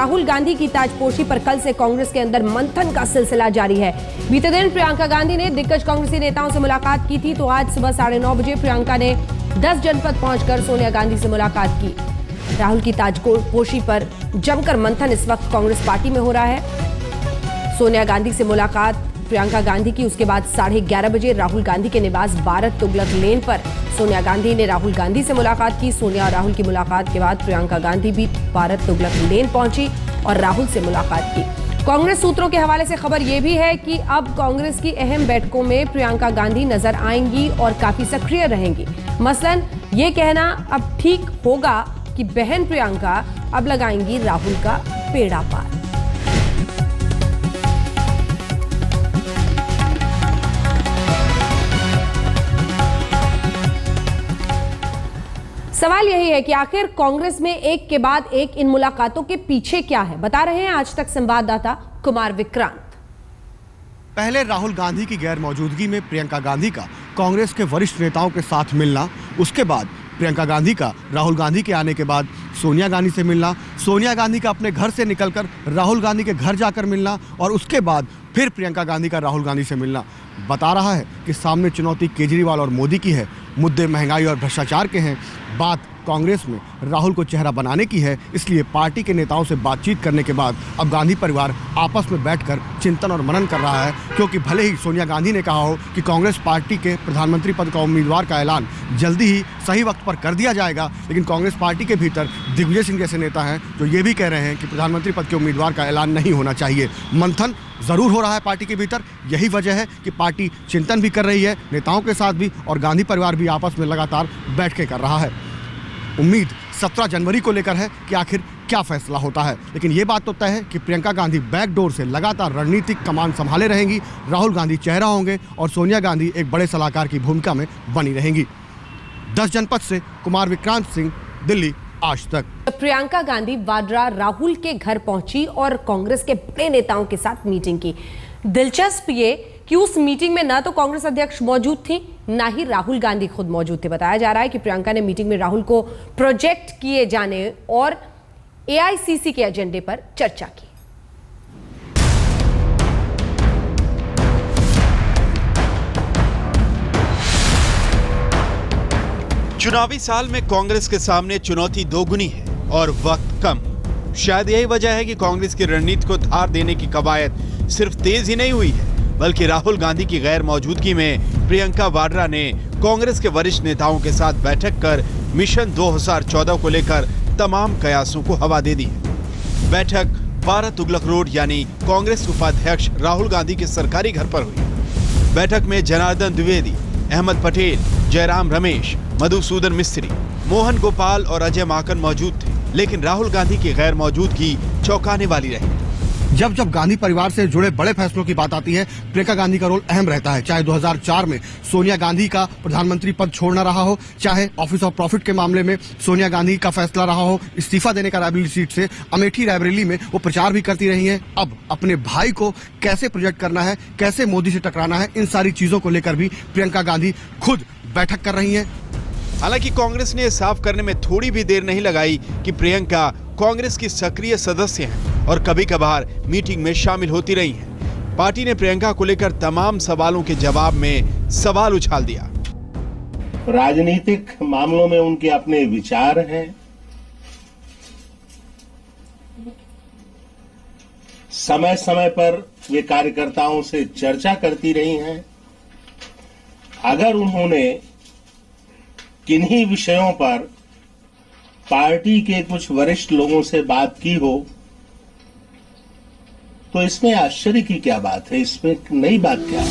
राहुल गांधी की ताजपोशी पर कल से कांग्रेस के अंदर मंथन का सिलसिला जारी है। बीते दिन प्रियंका गांधी ने दिग्गज कांग्रेसी नेताओं से मुलाकात की थी, तो आज सुबह 9:30 बजे प्रियंका ने 10 जनपद पहुंचकर सोनिया गांधी से मुलाकात की। राहुल की ताजपोशी पर जमकर मंथन इस वक्त कांग्रेस पार्टी में हो रहा है। सोनिया गांधी से मुलाकात प्रियंका गांधी की, उसके बाद 11:30 बजे राहुल गांधी के निवास भारत तुगलक लेन पर सोनिया गांधी ने राहुल गांधी से मुलाकात की। सोनिया और राहुल की मुलाकात के बाद प्रियंका गांधी भी भारत तुगलक लेन पहुंची और राहुल से मुलाकात की। कांग्रेस सूत्रों के हवाले से खबर यह भी है कि अब कांग्रेस की अहम बैठकों में प्रियंका गांधी नजर आएंगी और काफी सक्रिय रहेंगी। मसलन ये कहना अब ठीक होगा कि बहन प्रियंका अब लगाएंगी राहुल का पेड़ा पार। सवाल यही है कि आखिर कांग्रेस में एक के बाद एक इन मुलाकातों के पीछे क्या है, बता रहे हैं आज तक संवाददाता कुमार विक्रांत। पहले राहुल गांधी की गैर मौजूदगी में प्रियंका गांधी का कांग्रेस के वरिष्ठ नेताओं के साथ मिलना, उसके बाद प्रियंका गांधी का राहुल गांधी के आने के बाद सोनिया गांधी से मिलना, सोनिया गांधी का अपने घर से निकलकर राहुल गांधी के घर जाकर मिलना और उसके बाद फिर प्रियंका गांधी का राहुल गांधी से मिलना बता रहा है कि सामने चुनौती केजरीवाल और मोदी की है, मुद्दे महंगाई और भ्रष्टाचार के हैं, बात कांग्रेस में राहुल को चेहरा बनाने की है। इसलिए पार्टी के नेताओं से बातचीत करने के बाद अब गांधी परिवार आपस में बैठकर चिंतन और मनन कर रहा है, क्योंकि भले ही सोनिया गांधी ने कहा हो कि कांग्रेस पार्टी के प्रधानमंत्री पद का उम्मीदवार का ऐलान जल्दी ही सही वक्त पर कर दिया जाएगा, लेकिन कांग्रेस पार्टी के भीतर दिग्विजय सिंह जैसे नेता हैं जो ये भी कह रहे हैं कि प्रधानमंत्री पद के उम्मीदवार का ऐलान नहीं होना चाहिए। मंथन जरूर हो रहा है पार्टी के भीतर, यही वजह है कि पार्टी चिंतन भी कर रही है नेताओं के साथ भी, और गांधी परिवार भी आपस में लगातार बैठकें कर रहा है। उम्मीद 17 जनवरी को लेकर है कि आखिर क्या फैसला होता है, लेकिन ये बात तो तय है कि प्रियंका गांधी बैकडोर से लगातार रणनीतिक कमान संभाले रहेंगी, राहुल गांधी चेहरा होंगे और सोनिया गांधी एक बड़े सलाहकार की भूमिका में बनी रहेंगी। 10 जनपद से कुमार विक्रांत सिंह, दिल्ली, आज तक। प्रियंका गांधी वाड्रा राहुल के घर पहुंची और कांग्रेस के बड़े नेताओं के साथ मीटिंग की। दिलचस्प ये कि उस मीटिंग में न तो कांग्रेस अध्यक्ष मौजूद थी, ना ही राहुल गांधी खुद मौजूद थे। बताया जा रहा है कि प्रियंका ने मीटिंग में राहुल को प्रोजेक्ट किए जाने और एआईसीसी के एजेंडे पर चर्चा की। चुनावी साल में कांग्रेस के सामने चुनौती दोगुनी है और वक्त कम। शायद यही वजह है कि कांग्रेस की रणनीति को धार देने की कवायद सिर्फ तेज ही नहीं हुई है, बल्कि राहुल गांधी की गैर मौजूदगी में प्रियंका वाड्रा ने कांग्रेस के वरिष्ठ नेताओं के साथ बैठक कर मिशन 2014 को लेकर तमाम कयासों को हवा दे दी है। बैठक भारत तुगलक रोड यानी कांग्रेस उपाध्यक्ष राहुल गांधी के सरकारी घर पर हुई। बैठक में जनार्दन द्विवेदी, अहमद पटेल, जयराम रमेश, मधुसूदन मिस्त्री, मोहन गोपाल और अजय माकन मौजूद थे, लेकिन राहुल गांधी की गैर मौजूदगी चौंकाने वाली रही। जब जब गांधी परिवार से जुड़े बड़े फैसलों की बात आती है, प्रियंका गांधी का रोल अहम रहता है। चाहे 2004 में सोनिया गांधी का प्रधानमंत्री पद छोड़ना रहा हो, चाहे ऑफिस ऑफ प्रॉफिट के मामले में सोनिया गांधी का फैसला रहा हो इस्तीफा देने का रायबरेली सीट से, अमेठी रायबरेली में वो प्रचार भी करती रही हैं। अब अपने भाई को कैसे प्रोजेक्ट करना है, कैसे मोदी से टकराना है, इन सारी चीजों को लेकर भी प्रियंका गांधी खुद बैठक कर रही हैं। हालांकि कांग्रेस ने साफ करने में थोड़ी भी देर नहीं लगाई कि प्रियंका कांग्रेस की सक्रिय सदस्य हैं और कभी कभार मीटिंग में शामिल होती रही हैं। पार्टी ने प्रियंका को लेकर तमाम सवालों के जवाब में सवाल उछाल दिया। राजनीतिक मामलों में उनके अपने विचार हैं, समय समय पर वे कार्यकर्ताओं से चर्चा करती रही हैं। अगर उन्होंने किन्हीं विषयों पर पार्टी के कुछ वरिष्ठ लोगों से बात की हो तो इसमें आश्चर्य की क्या बात है, इसमें नई बात क्या है।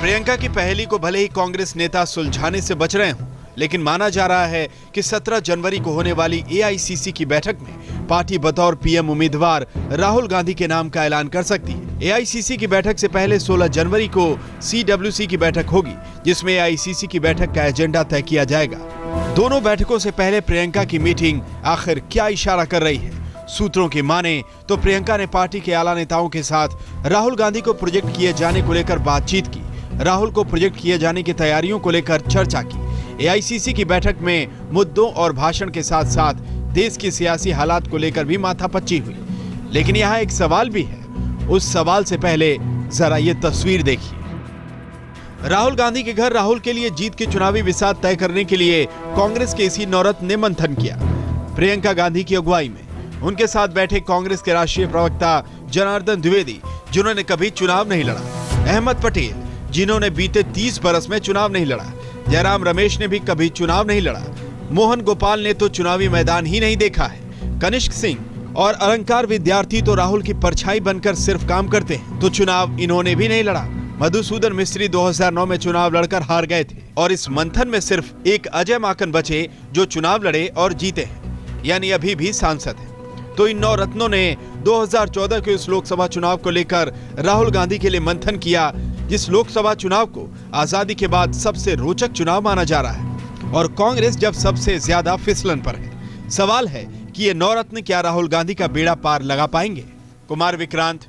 प्रियंका की पहेली को भले ही कांग्रेस नेता सुलझाने से बच रहे हों, लेकिन माना जा रहा है कि 17 जनवरी को होने वाली एआईसीसी की बैठक में पार्टी बतौर पीएम उम्मीदवार राहुल गांधी के नाम का ऐलान कर सकती है। एआईसीसी की बैठक से पहले 16 जनवरी को सीडब्ल्यूसी की बैठक होगी, जिसमें एआईसीसी की बैठक का एजेंडा तय किया जाएगा। दोनों बैठकों से पहले प्रियंका की मीटिंग आखिर क्या इशारा कर रही है? सूत्रों की माने तो प्रियंका ने पार्टी के आला नेताओं के साथ राहुल गांधी को प्रोजेक्ट किए जाने को लेकर बातचीत की, राहुल को प्रोजेक्ट किए जाने की तैयारियों को लेकर चर्चा की। एआईसीसी की बैठक में मुद्दों और भाषण के साथ साथ देश की सियासी हालात को लेकर भी माथापच्ची हुई। लेकिन यहाँ एक सवाल भी है, उस सवाल से पहले जरा ये तस्वीर देखिए। राहुल गांधी के घर राहुल के लिए जीत की चुनावी बिसात तय करने के लिए कांग्रेस के इसी नौरत्न ने मंथन किया। प्रियंका गांधी की अगुवाई में उनके साथ बैठे कांग्रेस के राष्ट्रीय प्रवक्ता जनार्दन द्विवेदी, जिन्होंने कभी चुनाव नहीं लड़ा, अहमद पटेल, जिन्होंने बीते 30 बरस में चुनाव नहीं लड़ा, जयराम रमेश ने भी कभी चुनाव नहीं लड़ा, मोहन गोपाल ने तो चुनावी मैदान ही नहीं देखा है, कनिष्क सिंह और अलंकार विद्यार्थी तो राहुल की परछाई बनकर सिर्फ काम करते हैं, तो चुनाव इन्होंने भी नहीं लड़ा। मधुसूदन मिस्त्री 2009 में चुनाव लड़कर हार गए थे और इस मंथन में सिर्फ एक अजय माकन बचे जो चुनाव लड़े और जीते हैं, यानी अभी भी सांसद हैं। तो इन 9 रत्नों ने 2014 के उस लोकसभा चुनाव को लेकर राहुल गांधी के लिए मंथन किया, जिस लोकसभा चुनाव को आजादी के बाद सबसे रोचक चुनाव माना जा रहा है और कांग्रेस जब सबसे ज्यादा फिसलन पर है। सवाल है कि ये 9 रत्न क्या राहुल गांधी का बेड़ा पार लगा पाएंगे? कुमार विक्रांत,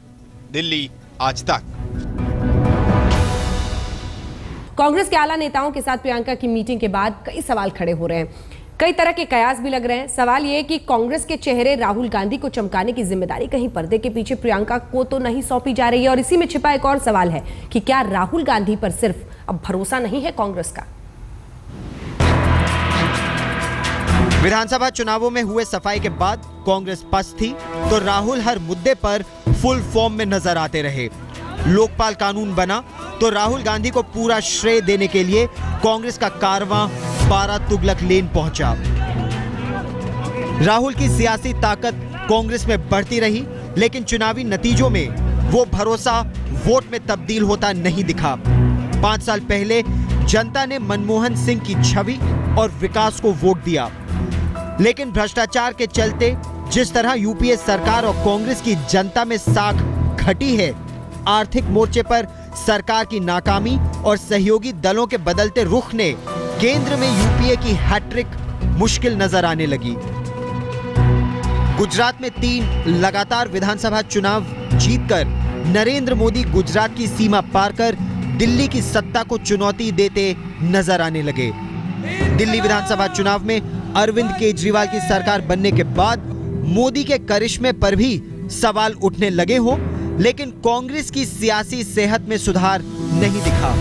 दिल्ली, आज तक। कांग्रेस के आला नेताओं के साथ प्रियंका की मीटिंग के बाद कई सवाल खड़े हो रहे हैं, कई तरह के कयास भी लग रहे हैं। सवाल यह है कि कांग्रेस के चेहरे राहुल गांधी को चमकाने की जिम्मेदारी कहीं पर्दे के पीछे प्रियंका को तो नहीं सौंपी जा रही है। और इसी में छिपा एक और सवाल है कि क्या राहुल गांधी पर सिर्फ अब भरोसा नहीं है कांग्रेस का? विधानसभा चुनावों में हुए सफाई के बाद कांग्रेस पस्त थी तो राहुल हर मुद्दे पर फुल फॉर्म में नजर आते रहे। लोकपाल कानून बना तो राहुल गांधी को पूरा श्रेय देने के लिए कांग्रेस का कारवां 12 तुगलक लेन पहुंचा। राहुल की सियासी ताकत कांग्रेस में बढ़ती रही, लेकिन चुनावी नतीजों में वो भरोसा वोट में तब्दील होता नहीं दिखा। 5 साल पहले जनता ने मनमोहन सिंह की छवि और विकास को वोट दिया, लेकिन भ्रष्टाचार के चलते जिस तरह यूपीए सरकार और कांग्रेस की जनता में साख घटी है, आर्थिक मोर्चे पर सरकार की नाकामी और सहयोगी दलों के बदलते रुख ने केंद्र में यूपीए की हैट्रिक मुश्किल नजर आने लगी। गुजरात में 3 लगातार विधानसभा चुनाव जीतकर नरेंद्र मोदी गुजरात की सीमा पार कर दिल्ली की सत्ता को चुनौती देते नजर आने लगे। दिल्ली विधानसभा चुनाव में अरविंद केजरीवाल की सरकार बनने के बाद मोदी के करिश्मे पर भी सवाल उठने लगे हो, लेकिन कांग्रेस की सियासी सेहत में सुधार नहीं दिखा।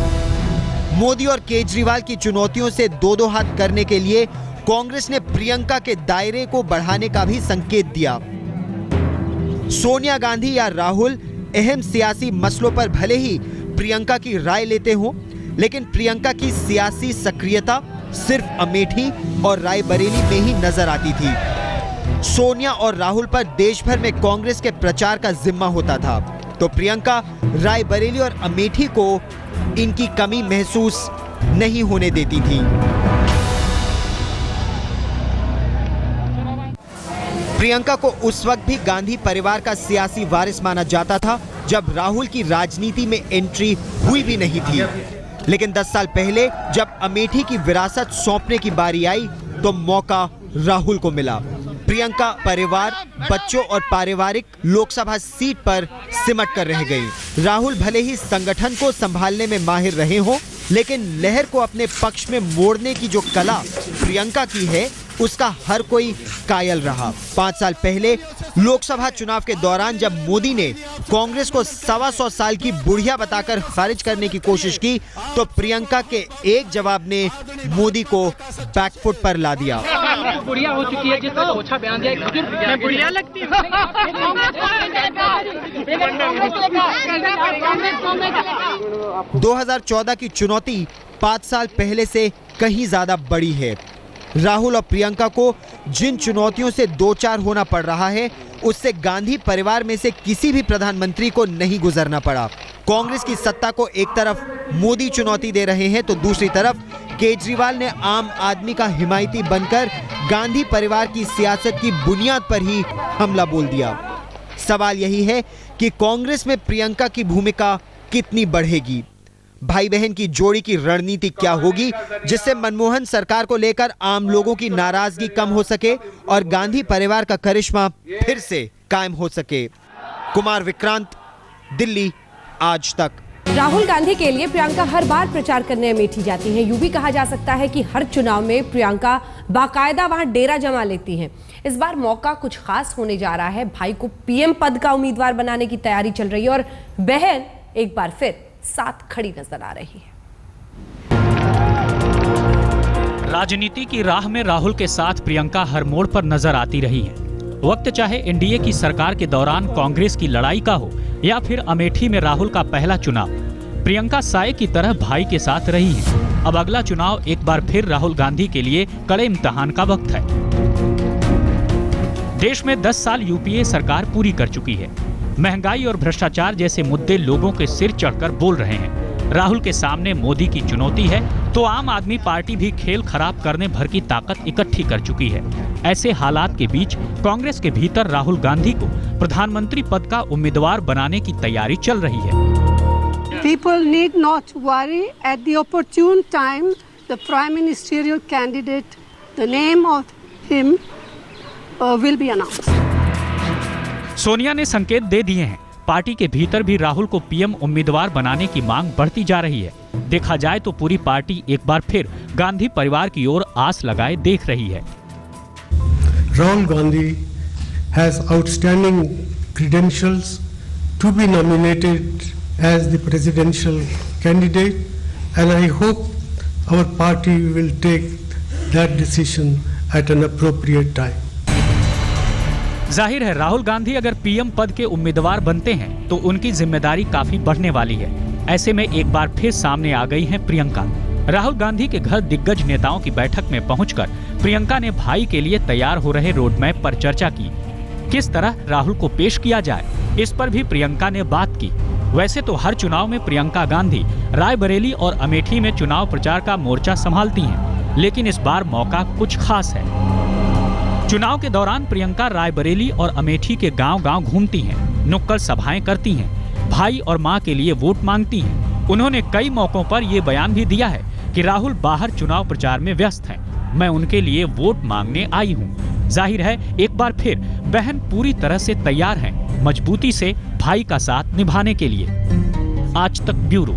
मोदी और केजरीवाल की चुनौतियों से दो हाथ करने के लिए कांग्रेस ने प्रियंका के दायरे को बढ़ाने का भी संकेत दिया। सोनिया गांधी या राहुल अहम सियासी मसलों पर भले ही प्रियंका की राय लेते हो, लेकिन प्रियंका की सियासी सक्रियता सिर्फ अमेठी और रायबरेली में ही नजर आती थी। सोनिया और राहुल पर देश भर में कांग्रेस के प्रचार का जिम्मा होता था, तो प्रियंका रायबरेली और अमेठी को इनकी कमी महसूस नहीं होने देती थी। प्रियंका को उस वक्त भी गांधी परिवार का सियासी वारिस माना जाता था जब राहुल की राजनीति में एंट्री हुई भी नहीं थी, लेकिन 10 साल पहले जब अमेठी की विरासत सौंपने की बारी आई तो मौका राहुल को मिला। प्रियंका परिवार, बच्चों और पारिवारिक लोकसभा सीट पर सिमट कर रह गई। राहुल भले ही संगठन को संभालने में माहिर रहे हो, लेकिन लहर को अपने पक्ष में मोड़ने की जो कला प्रियंका की है, उसका हर कोई कायल रहा। 5 साल पहले लोकसभा चुनाव के दौरान जब मोदी ने कांग्रेस को 125 साल की बुढ़िया बताकर खारिज करने की कोशिश की, तो प्रियंका के एक जवाब ने मोदी को बैकफुट पर ला दिया। बुढ़िया हो चुकी है, जिसका ओछा बयान दिया, मैं बुढ़िया लगती हूँ। 2014 की चुनौती 5 साल पहले से कहीं ज्यादा बड़ी है। राहुल और प्रियंका को जिन चुनौतियों से दो चार होना पड़ रहा है, उससे गांधी परिवार में से किसी भी प्रधानमंत्री को नहीं गुजरना पड़ा। कांग्रेस की सत्ता को एक तरफ मोदी चुनौती दे रहे हैं, तो दूसरी तरफ केजरीवाल ने आम आदमी का हिमायती बनकर गांधी परिवार की सियासत की बुनियाद पर ही हमला बोल दिया। सवाल यही है कि कांग्रेस में प्रियंका की भूमिका कितनी बढ़ेगी? भाई बहन की जोड़ी की रणनीति क्या होगी, जिससे मनमोहन सरकार को लेकर आम लोगों की नाराजगी कम हो सके और गांधी परिवार का करिश्मा फिर से कायम हो सके? कुमार विक्रांत, दिल्ली, आज तक। राहुल गांधी के लिए प्रियंका हर बार प्रचार करने अमेठी जाती हैं। यूं भी कहा जा सकता है कि हर चुनाव में प्रियंका बाकायदा वहां डेरा जमा लेती हैं। इस बार मौका कुछ खास होने जा रहा है। भाई को पीएम पद का उम्मीदवार बनाने की तैयारी चल रही है और बहन एक बार फिर साथ खड़ी नजर आ रही है। राजनीति की राह में राहुल के साथ प्रियंका हर मोड़ पर नजर आती रही है। वक्त चाहे एनडीए की सरकार के दौरान कांग्रेस की लड़ाई का हो या फिर अमेठी में राहुल का पहला चुनाव, प्रियंका साए की तरह भाई के साथ रही है। अब अगला चुनाव एक बार फिर राहुल गांधी के लिए कड़े इम्तिहान का वक्त है। देश में 10 साल यूपीए सरकार पूरी कर चुकी है। महंगाई और भ्रष्टाचार जैसे मुद्दे लोगों के सिर चढ़कर बोल रहे हैं। राहुल के सामने मोदी की चुनौती है तो आम आदमी पार्टी भी खेल खराब करने भर की ताकत इकट्ठी कर चुकी है। ऐसे हालात के बीच कांग्रेस के भीतर राहुल गांधी को प्रधानमंत्री पद का उम्मीदवार बनाने की तैयारी चल रही है। People need not worry. At the opportune time, the prime ministerial candidate, the name of him will be announced. Sonia ने संकेत दे दिए हैं। पार्टी के भीतर भी राहुल को पीएम उम्मीदवार बनाने की मांग बढ़ती जा रही है। देखा जाए तो पूरी पार्टी एक बार फिर गांधी परिवार की ओर आस लगाए देख रही है। Rahul Gandhi has outstanding credentials to be nominated as the presidential candidate, and I hope our party will take that decision at an appropriate time. जाहिर है राहुल गांधी अगर पीएम पद के उम्मीदवार बनते हैं तो उनकी जिम्मेदारी काफी बढ़ने वाली है। ऐसे में एक बार फिर सामने आ गई हैं प्रियंका। राहुल गांधी के घर दिग्गज नेताओं की बैठक में पहुंचकर प्रियंका ने भाई के लिए तैयार हो रहे रोड मैप पर चर्चा की। किस तरह राहुल को पेश किया जाए, इस पर भी प्रियंका ने बात की। वैसे तो हर चुनाव में प्रियंका गांधी रायबरेली और अमेठी में चुनाव प्रचार का मोर्चा संभालती हैं, लेकिन इस बार मौका कुछ खास है। चुनाव के दौरान प्रियंका रायबरेली और अमेठी के गांव-गांव घूमती हैं, नुक्कड़ सभाएं करती हैं, भाई और मां के लिए वोट मांगती हैं। उन्होंने कई मौकों पर ये बयान भी दिया है कि राहुल बाहर चुनाव प्रचार में व्यस्त हैं, मैं उनके लिए वोट मांगने आई हूं। जाहिर है एक बार फिर बहन पूरी तरह से तैयार हैं, मजबूती से भाई का साथ निभाने के लिए। आज तक ब्यूरो।